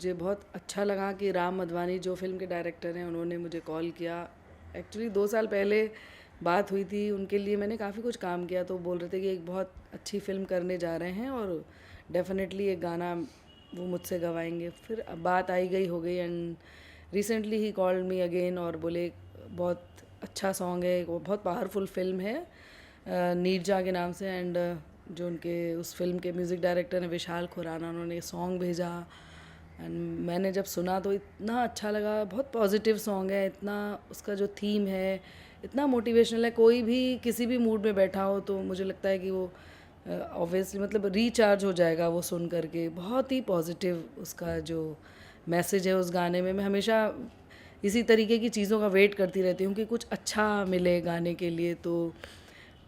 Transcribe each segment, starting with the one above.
मुझे बहुत अच्छा लगा कि राम मधवानी जो फ़िल्म के डायरेक्टर हैं उन्होंने मुझे कॉल किया। एक्चुअली 2 साल पहले बात हुई थी, उनके लिए मैंने काफ़ी कुछ काम किया, तो बोल रहे थे कि एक बहुत अच्छी फ़िल्म करने जा रहे हैं और डेफ़िनेटली एक गाना वो मुझसे गवाएँगे। फिर अब बात आई गई हो गई and recently he called me again और बोले बहुत अच्छा सॉन्ग है, वो बहुत पावरफुल फ़िल्म है नीरजा के नाम से। एंड जो उनके उस फिल्म के म्यूज़िक डायरेक्टर हैं विशाल खुराना, उन्होंने सॉन्ग भेजा एंड मैंने जब सुना तो इतना अच्छा लगा। बहुत पॉजिटिव सॉन्ग है, इतना उसका जो थीम है इतना मोटिवेशनल है। कोई भी किसी भी मूड में बैठा हो तो मुझे लगता है कि वो ऑब्वियसली मतलब रिचार्ज हो जाएगा वो सुन करके। बहुत ही पॉजिटिव उसका जो मैसेज है उस गाने में। मैं हमेशा इसी तरीके की चीज़ों का वेट करती रहती हूँ कि कुछ अच्छा मिले गाने के लिए। तो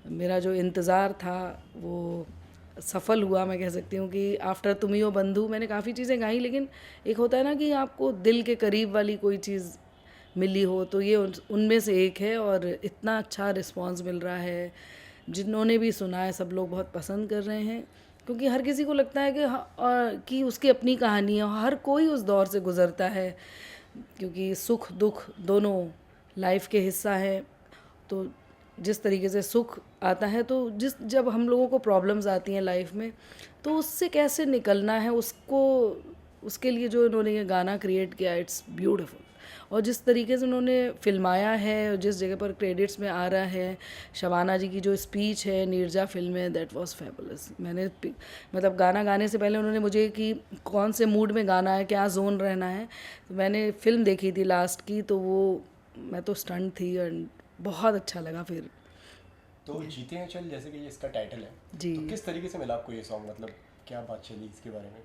मेरा जो इंतज़ार था वो सफल हुआ, मैं कह सकती हूँ कि आफ्टर तुम ही हो बंधु मैंने काफ़ी चीज़ें गाई, लेकिन एक होता है ना कि आपको दिल के करीब वाली कोई चीज़ मिली हो, तो ये उनमें से एक है। और इतना अच्छा रिस्पांस मिल रहा है, जिन्होंने भी सुना है सब लोग बहुत पसंद कर रहे हैं। क्योंकि हर किसी को लगता है कि उसकी अपनी कहानी है, हर कोई उस दौर से गुज़रता है, क्योंकि सुख दुख दोनों लाइफ के हिस्सा है। तो जिस तरीके से सुख आता है, तो जब हम लोगों को प्रॉब्लम्स आती हैं लाइफ में, तो उससे कैसे निकलना है उसको, उसके लिए जो इन्होंने ये गाना क्रिएट किया इट्स ब्यूटीफुल। और जिस तरीके से उन्होंने फिल्माया है और जिस जगह पर क्रेडिट्स में आ रहा है, शबाना जी की जो स्पीच है नीरजा फिल्म में, दैट वाज फैबुलस। मतलब गाना गाने से पहले उन्होंने मुझे कि कौन से मूड में गाना है, क्या जोन रहना है, तो मैंने फिल्म देखी थी लास्ट की, तो वो मैं तो स्टंट थी एंड बहुत अच्छा लगा फिर। तो जीते हैं चल, जैसे कि ये इसका टाइटल है, जी। तो किस तरीके से मिला आपको ये सॉन्ग, मतलब क्या बात चली इसके बारे में?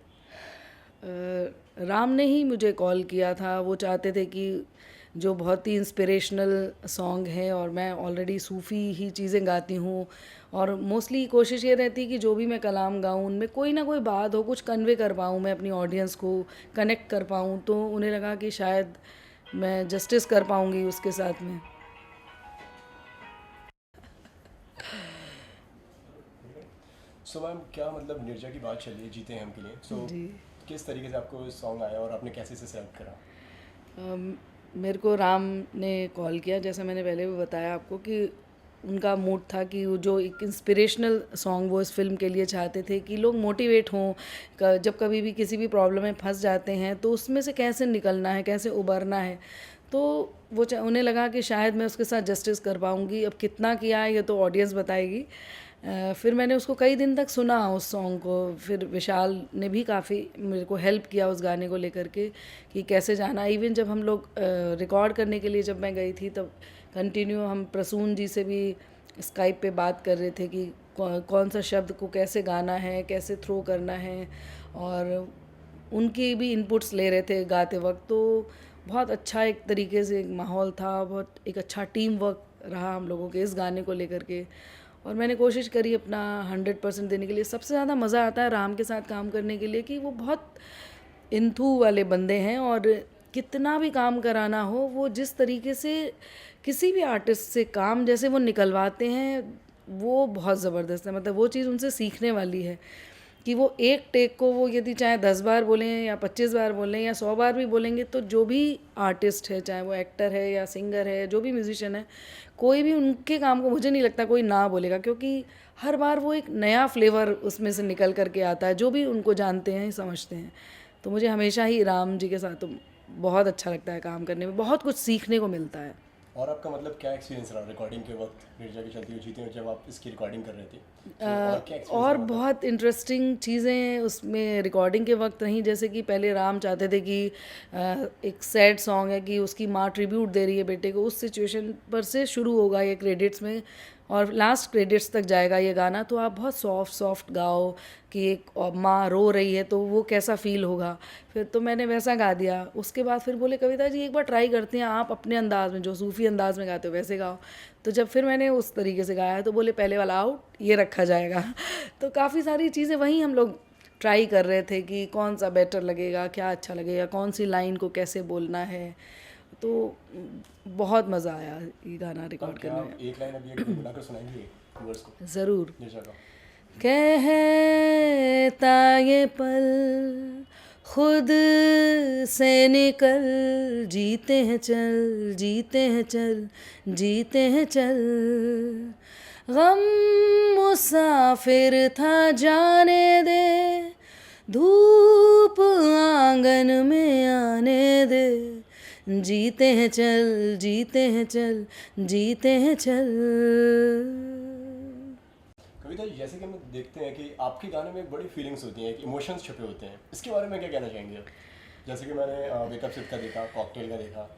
राम ने ही मुझे कॉल किया था। वो चाहते थे कि जो बहुत ही इंस्पिरेशनल सॉन्ग है, और मैं ऑलरेडी सूफ़ी ही चीज़ें गाती हूँ, और मोस्टली कोशिश ये रहती है कि जो भी मैं कलाम गाऊँ उनमें कोई ना कोई बात हो, कुछ कन्वे कर पाऊँ, मैं अपनी ऑडियंस को कनेक्ट कर पाऊँ। तो उन्हें लगा कि शायद मैं जस्टिस कर पाऊँगी उसके साथ में। सो मैम, क्या मतलब निर्जा की बात चली है जीते हैं हम के लिए, सो जी। किस तरीके से आपको सॉन्ग आया और आपने कैसे इसे सेलेक्ट करा? अम, मेरे को राम ने कॉल किया, जैसा मैंने पहले भी बताया आपको कि उनका मूड था कि वो जो एक इंस्पिरेशनल सॉन्ग वो इस फिल्म के लिए चाहते थे कि लोग मोटिवेट हों, जब कभी भी किसी भी प्रॉब्लम में फंस जाते हैं तो उसमें से कैसे निकलना है, कैसे उबरना है। तो उन्हें लगा कि शायद मैं उसके साथ जस्टिस कर पाऊँगी। अब कितना किया है ये तो ऑडियंस बताएगी। फिर मैंने उसको कई दिन तक सुना उस सॉन्ग को। फिर विशाल ने भी काफ़ी मेरे को हेल्प किया उस गाने को लेकर के कि कैसे जाना। इवन जब हम लोग रिकॉर्ड करने के लिए जब मैं गई थी, तब कंटिन्यू हम प्रसून जी से भी स्काइप पे बात कर रहे थे कि कौन सा शब्द को कैसे गाना है, कैसे थ्रो करना है, और उनकी भी इनपुट्स ले रहे थे गाते वक्त। तो बहुत अच्छा एक तरीके से एक माहौल था, बहुत एक अच्छा टीम वर्क रहा हम लोगों के इस गाने को लेकर के। और मैंने कोशिश करी अपना 100% देने के लिए। सबसे ज़्यादा मज़ा आता है राम के साथ काम करने के लिए कि वो बहुत इंथू वाले बंदे हैं, और कितना भी काम कराना हो, वो जिस तरीके से किसी भी आर्टिस्ट से काम जैसे वो निकलवाते हैं, वो बहुत ज़बरदस्त है। मतलब वो चीज़ उनसे सीखने वाली है कि वो एक टेक को वो यदि चाहे 10 बार बोलें या 25 बार बोलें या 100 बार भी बोलेंगे, तो जो भी आर्टिस्ट है, चाहे वो एक्टर है या सिंगर है, जो भी म्यूजिशियन है, कोई भी उनके काम को मुझे नहीं लगता कोई ना बोलेगा, क्योंकि हर बार वो एक नया फ्लेवर उसमें से निकल करके आता है, जो भी उनको जानते हैं समझते हैं। तो मुझे हमेशा ही राम जी के साथ तो बहुत अच्छा लगता है काम करने में, बहुत कुछ सीखने को मिलता है। और आपका मतलब क्या एक्सपीरियंस रहा रिकॉर्डिंग के वक्त, निर्जा की चलती हुई जीते हैं जब आप इसकी रिकॉर्डिंग कर रहे थे, तो और क्या एक्सपीरियंस और रहा था? बहुत इंटरेस्टिंग चीज़ें उसमें रिकॉर्डिंग के वक्त रहीं। जैसे कि पहले राम चाहते थे कि एक सैड सॉन्ग है कि उसकी माँ ट्रिब्यूट दे रही है बेटे को, उस सिचुएशन पर से शुरू होगा ये क्रेडिट्स में, और लास्ट क्रेडिट्स तक जाएगा ये गाना। तो आप बहुत सॉफ्ट सॉफ्ट गाओ कि एक माँ रो रही है तो वो कैसा फील होगा। फिर तो मैंने वैसा गा दिया। उसके बाद फिर बोले कविता जी एक बार ट्राई करते हैं, आप अपने अंदाज में जो सूफ़ी अंदाज में गाते हो वैसे गाओ। तो जब फिर मैंने उस तरीके से गाया तो बोले पहले वाला आउट, ये रखा जाएगा। तो काफ़ी सारी चीज़ें वहीं हम लोग ट्राई कर रहे थे कि कौन सा बेटर लगेगा, क्या अच्छा लगेगा, कौन सी लाइन को कैसे बोलना है। तो बहुत मज़ा आया ये गाना मैम रिकॉर्ड क्या करने आप एक लाइन अभी एक गुनगुना कर सुनाएंगे व्यूअर्स को में। ज़रूर। निर्जा का? कहता ये पल खुद से निकल, जीते हैं चल, जीते हैं चल, जीते हैं चल। गम मुसाफिर था जाने दे, धूप आंगन में आने दे, जीते हैं चल, जीते हैं चल, जीते हैं चल। कविता जी, जैसे कि हम देखते हैं कि आपके गाने में बड़ी फीलिंग्स होती हैं, इमोशंस छुपे होते हैं, इसके बारे में क्या कहना चाहेंगे आप? जैसे कि मैंने वेकअप सिट का देखा, कॉकटेल का देखा,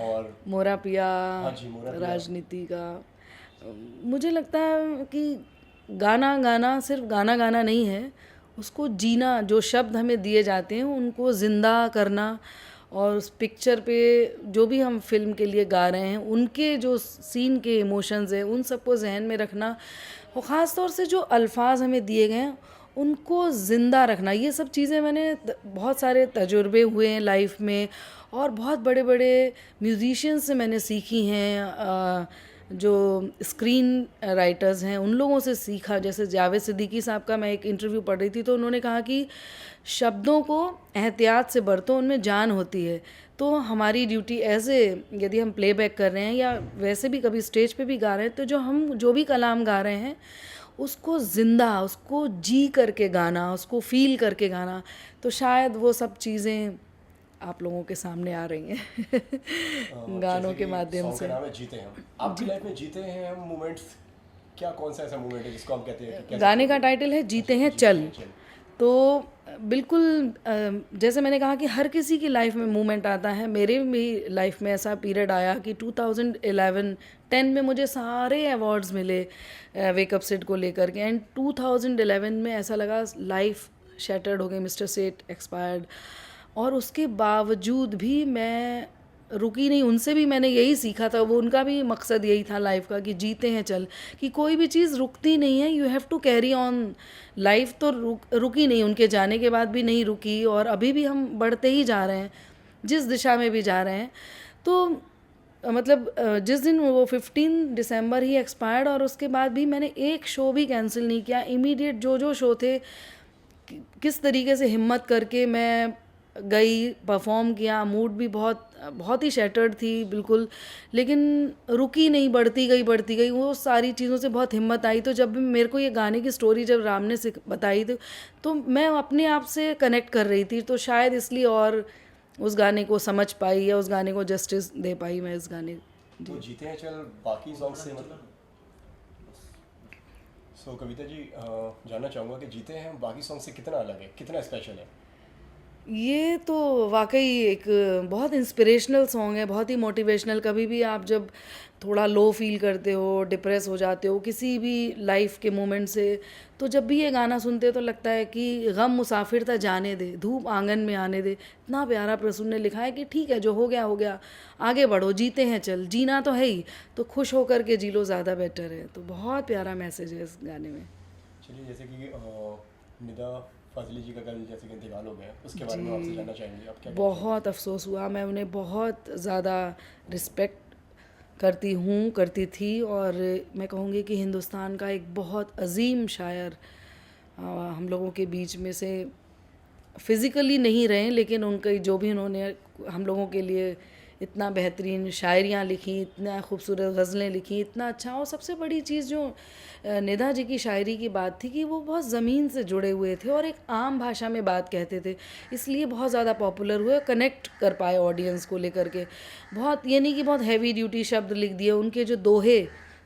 और मोरा पिया, हाँ जी, मोरा पिया। राजनीति का। मुझे लगता है कि गाना गाना सिर्फ गाना गाना नहीं है, उसको जीना, जो शब्द हमें दिए जाते हैं उनको ज़िंदा करना, और उस पिक्चर पे जो भी हम फिल्म के लिए गा रहे हैं उनके जो सीन के इमोशंस हैं उन सबको जहन में रखना, और ख़ास तौर से जो अल्फाज हमें दिए गए हैं उनको ज़िंदा रखना। ये सब चीज़ें मैंने बहुत सारे तजुर्बे हुए हैं लाइफ में, और बहुत बड़े बड़े म्यूज़िशियंस से मैंने सीखी हैं, जो स्क्रीन राइटर्स हैं उन लोगों से सीखा। जैसे जावेद सिद्दीकी साहब का मैं एक इंटरव्यू पढ़ रही थी तो उन्होंने कहा कि शब्दों को एहतियात से बरतो, उनमें जान होती है। तो हमारी ड्यूटी ऐसे, यदि हम प्लेबैक कर रहे हैं या वैसे भी कभी स्टेज पे भी गा रहे हैं, तो जो भी कलाम गा रहे हैं उसको ज़िंदा, उसको जी करके गाना, उसको फील करके गाना। तो शायद वो सब चीज़ें आप लोगों के सामने आ रही हैं गानों के माध्यम सॉन्ग से। का नाम है जीते हैं हम। आपकी लाइफ में जीते हैं हम मोमेंट्स, क्या कौन सा ऐसा मोमेंट है जिसको हम कहते हैं कि कैसे गाने का टाइटल है जीते हैं चल। तो बिल्कुल जैसे मैंने कहा कि हर किसी की लाइफ में मूवमेंट आता है, मेरे भी लाइफ में ऐसा पीरियड आया कि 2011-10 में मुझे सारे अवार्ड्स मिले वेकअप सिट को लेकर के, एंड 2011 में ऐसा लगा लाइफ शैटर्ड हो गई, मिस्टर सेठ एक्सपायर्ड, और उसके बावजूद भी मैं रुकी नहीं। उनसे भी मैंने यही सीखा था, वो उनका भी मकसद यही था लाइफ का कि जीते हैं चल, कि कोई भी चीज़ रुकती नहीं है, you have to carry on. Life तो रुकी नहीं, उनके जाने के बाद भी नहीं रुकी, और अभी भी हम बढ़ते ही जा रहे हैं जिस दिशा में भी जा रहे हैं। तो मतलब जिस दिन वो 15 दिसंबर ही एक्सपायर्ड, और उसके बाद भी मैंने एक शो भी कैंसिल नहीं किया। इमीडिएट जो शो थे, किस तरीके से हिम्मत करके मैं गई, परफॉर्म किया, मूड भी बहुत ही शैटर्ड थी बिल्कुल, लेकिन रुकी नहीं, बढ़ती गई वो सारी चीज़ों से बहुत हिम्मत आई। तो जब भी मेरे को ये गाने की स्टोरी जब राम ने बताई तो मैं अपने आप से कनेक्ट कर रही थी, तो शायद इसलिए और उस गाने को समझ पाई या उस गाने को जस्टिस दे पाई मैं इस गाने। तो जीते हैं चल बाकी सॉन्ग से मतलब, सो कविता जी जानना चाहूँगा कि जीते हैं हम बाकी सॉन्ग से कितना अलग है, कितना स्पेशल है? ये तो वाकई एक बहुत इंस्पिरेशनल सॉन्ग है, बहुत ही मोटिवेशनल। कभी भी आप जब थोड़ा लो फील करते हो, डिप्रेस हो जाते हो किसी भी लाइफ के मोमेंट से, तो जब भी ये गाना सुनते हो तो लगता है कि गम मुसाफिर था जाने दे, धूप आंगन में आने दे। इतना प्यारा प्रसून ने लिखा है कि ठीक है, जो हो गया हो गया, आगे बढ़ो, जीते हैं चल, जीना तो है ही, तो खुश होकर के जी लो, ज़्यादा बेटर है। तो बहुत प्यारा मैसेज है इस गाने में। चलिए, जैसे कि निदा फाजिली जी का कल जैसे कि इंतकाल हो गया, उसके बारे में आपसे जानना चाहेंगे, आप क्या बहुत अफसोस हुआ, मैं उन्हें बहुत ज़्यादा रिस्पेक्ट करती थी, और मैं कहूँगी कि हिंदुस्तान का एक बहुत अजीम शायर हम लोगों के बीच में से फिज़िकली नहीं रहे, लेकिन उनके जो भी उन्होंने हम लोगों के लिए इतना बेहतरीन शायरियाँ लिखी, इतना खूबसूरत गज़लें लिखी, इतना अच्छा। और सबसे बड़ी चीज़ जो निदा जी की शायरी की बात थी कि वो बहुत ज़मीन से जुड़े हुए थे और एक आम भाषा में बात कहते थे, इसलिए बहुत ज़्यादा पॉपुलर हुए, कनेक्ट कर पाए ऑडियंस को लेकर के। बहुत ये नहीं कि बहुत हैवी ड्यूटी शब्द लिख दिए। उनके जो दोहे,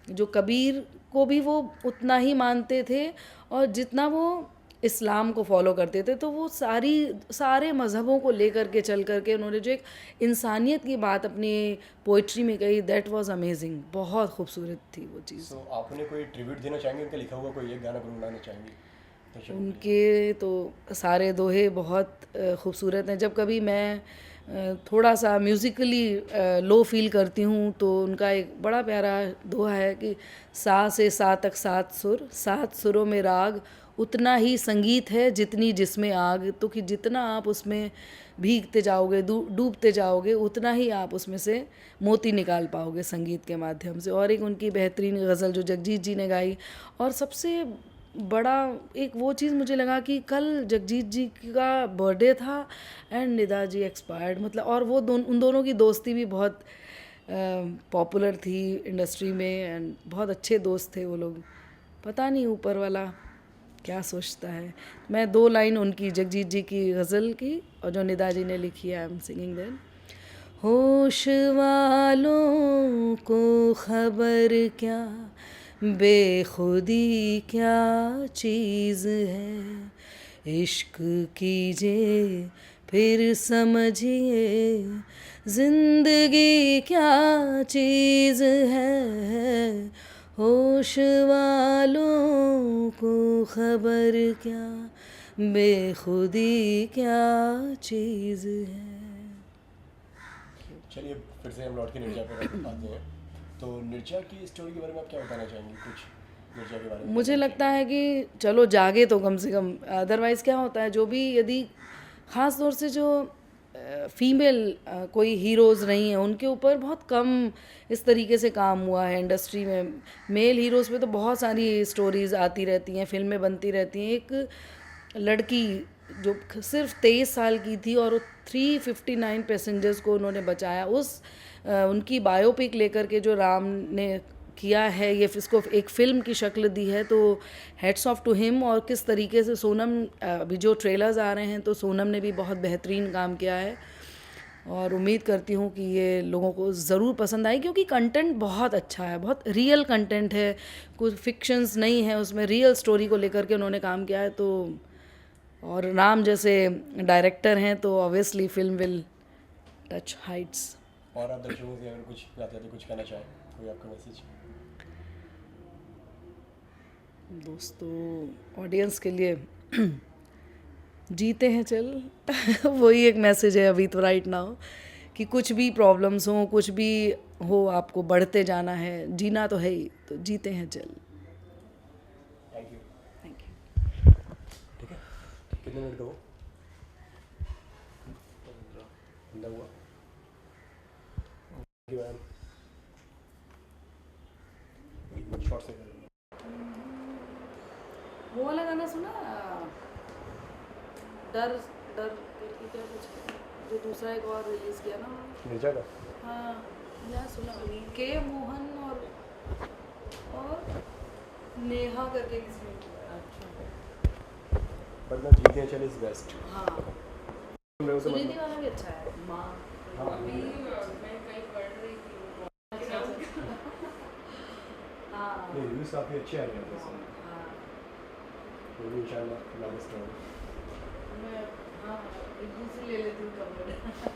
जो कबीर को भी वो उतना ही मानते थे और जितना वो इस्लाम को फॉलो करते थे, तो वो सारे मज़हबों को लेकर के चल करके उन्होंने जो एक इंसानियत की बात अपनी पोइट्री में कही, दैट वाज अमेजिंग। बहुत खूबसूरत थी वो चीज़। सो आप उन्हें कोई ट्रिब्यूट देना चाहेंगे, उनका लिखा हुआ कोई एक गाना गुनगुनाना चाहेंगे दर्शकों के लिए? उनके तो सारे दोहे बहुत खूबसूरत हैं। जब कभी मैं थोड़ा सा म्यूज़िकली लो फील करती हूँ तो उनका एक बड़ा प्यारा दोहा है कि सा से सा तक 7 सुर, 7 सुरों में राग, उतना ही संगीत है जितनी जिसमें आग। तो कि जितना आप उसमें भीगते जाओगे, डूबते जाओगे, उतना ही आप उसमें से मोती निकाल पाओगे संगीत के माध्यम से। और एक उनकी बेहतरीन गज़ल जो जगजीत जी ने गाई, और सबसे बड़ा एक वो चीज़ मुझे लगा कि कल जगजीत जी का बर्थडे था एंड निदा जी एक्सपायर्ड, मतलब और वो उन दोनों की दोस्ती भी बहुत पॉपुलर थी इंडस्ट्री में एंड बहुत अच्छे दोस्त थे वो लोग। पता नहीं ऊपर वाला क्या सोचता है। मैं 2 लाइन उनकी जगजीत जी की गज़ल की और जो निदा जी ने लिखी है, आई एम सिंगिंग देम। होश वालों को खबर क्या बेखुदी क्या चीज़ है, इश्क कीजिए फिर समझिए जिंदगी क्या चीज़ है, होश वालों को खबर क्या बेखुदी क्या चीज़ है। चलिए फिर से हम लौट के निर्जा पर आते हैं। तो निर्जा की स्टोरी के बारे में आप क्या बताना चाहेंगी, कुछ निर्जा के बारे में? मुझे लगता है कि चलो जागे तो कम से कम, अदरवाइज़ क्या होता है, जो भी यदि ख़ास तौर से जो फीमेल कोई हीरोज़ नहीं है उनके ऊपर बहुत कम इस तरीके से काम हुआ है इंडस्ट्री में। मेल हीरोज़ पे तो बहुत सारी स्टोरीज़ आती रहती हैं, फिल्में बनती रहती हैं। एक लड़की जो सिर्फ 23 साल की थी और वो 359 पैसेंजर्स को उन्होंने बचाया, उस उनकी बायोपिक लेकर के जो राम ने किया है, ये इसको एक फ़िल्म की शक्ल दी है, तो हेड्स ऑफ टू हिम। और किस तरीके से सोनम, अभी जो ट्रेलर्स आ रहे हैं तो सोनम ने भी बहुत बेहतरीन काम किया है और उम्मीद करती हूँ कि ये लोगों को ज़रूर पसंद आए, क्योंकि कंटेंट बहुत अच्छा है, बहुत रियल कंटेंट है, कुछ फिक्शंस नहीं है उसमें, रियल स्टोरी को लेकर के उन्होंने काम किया है। तो और राम जैसे डायरेक्टर हैं तो obviously film will touch Heights. और आप दर्शकों से अगर कुछ जाते थे कुछ कहना चाहें, कोई आपका मैसेज? दोस्तों, ऑडियंस के लिए जीते हैं चल वही एक मैसेज है अभी तो राइट नाउ, कि कुछ भी प्रॉब्लम्स हो, कुछ भी हो, आपको बढ़ते जाना है, जीना तो है ही, तो जीते हैं चल। Thank you. Thank you. ठीक है, कितने मिनट का वो 15 हुआ? Thank you ma'am. शॉर्ट से कर लो। वो वाला गाना सुना, डर डर करके क्या कुछ है, जो दूसरा एक और रिलीज किया ना। निर्जा का? हाँ, या सुना के मोहन और नेहा करके किसी ने किया। अच्छा, वरना जीते हैं चल इज बेस्ट। हाँ, मैं उसे सुनिधि वाला भी अच्छा है। माँ हाँ मैं कहीं पढ़ रही थी हाँ नहीं, रिव्यूज काफ़ी अच्छे आ रहे हैं वैसे। हाँ वो भी इंशाल्लाह लास्ट होगा। मैं हाँ एक दूसरी ले लेती हूँ कवर